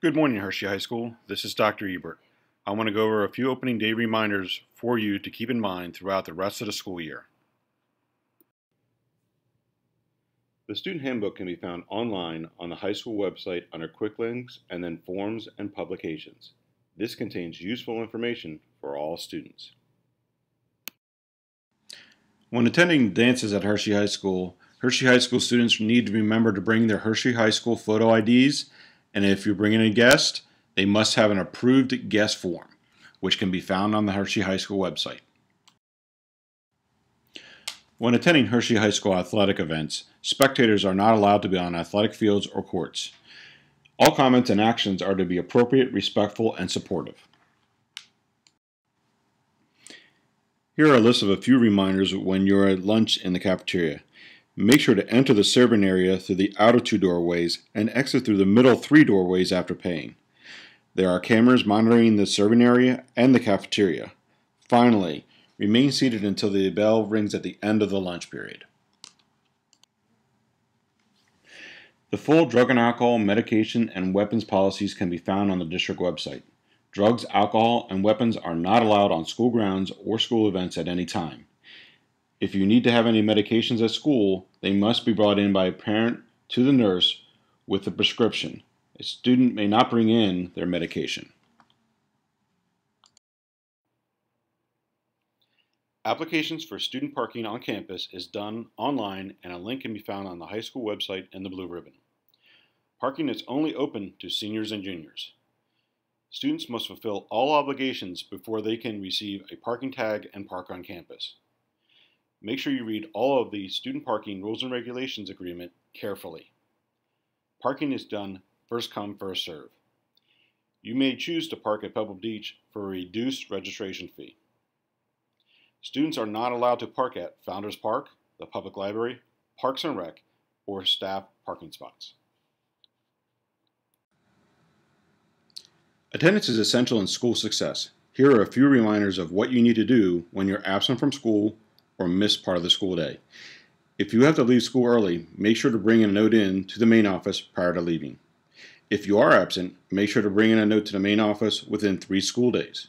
Good morning, Hershey High School. This is Dr. Ebert. I want to go over a few opening day reminders for you to keep in mind throughout the rest of the school year. The student handbook can be found online on the high school website under Quick Links and then Forms and Publications. This contains useful information for all students. When attending dances at Hershey High School students need to remember to bring their Hershey High School photo IDs, and if you're bringing a guest, they must have an approved guest form, which can be found on the Hershey High School website. When attending Hershey High School athletic events, spectators are not allowed to be on athletic fields or courts. All comments and actions are to be appropriate, respectful, and supportive. Here are a list of a few reminders when you're at lunch in the cafeteria. Make sure to enter the serving area through the outer 2 doorways and exit through the middle 3 doorways after paying. There are cameras monitoring the serving area and the cafeteria. Finally, remain seated until the bell rings at the end of the lunch period. The full drug and alcohol, medication, and weapons policies can be found on the district website. Drugs, alcohol, and weapons are not allowed on school grounds or school events at any time. If you need to have any medications at school, they must be brought in by a parent to the nurse with a prescription. A student may not bring in their medication. Applications for student parking on campus is done online, and a link can be found on the high school website in the blue ribbon. Parking is only open to seniors and juniors. Students must fulfill all obligations before they can receive a parking tag and park on campus. Make sure you read all of the student parking rules and regulations agreement carefully. Parking is done first come, first serve. You may choose to park at Pebble Beach for a reduced registration fee. Students are not allowed to park at Founders Park, the public library, Parks and Rec, or staff parking spots. Attendance is essential in school success. Here are a few reminders of what you need to do when you're absent from school or miss part of the school day. If you have to leave school early, make sure to bring a note in to the main office prior to leaving. If you are absent, make sure to bring in a note to the main office within 3 school days.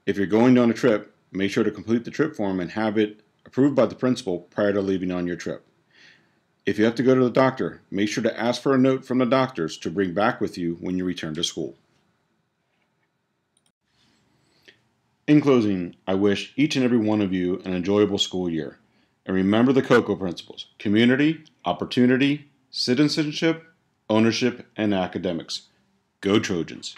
If you're going on a trip, make sure to complete the trip form and have it approved by the principal prior to leaving on your trip. If you have to go to the doctor, make sure to ask for a note from the doctors to bring back with you when you return to school. In closing, I wish each and every one of you an enjoyable school year. And remember the COCO principles: community, opportunity, citizenship, ownership, and academics. Go Trojans!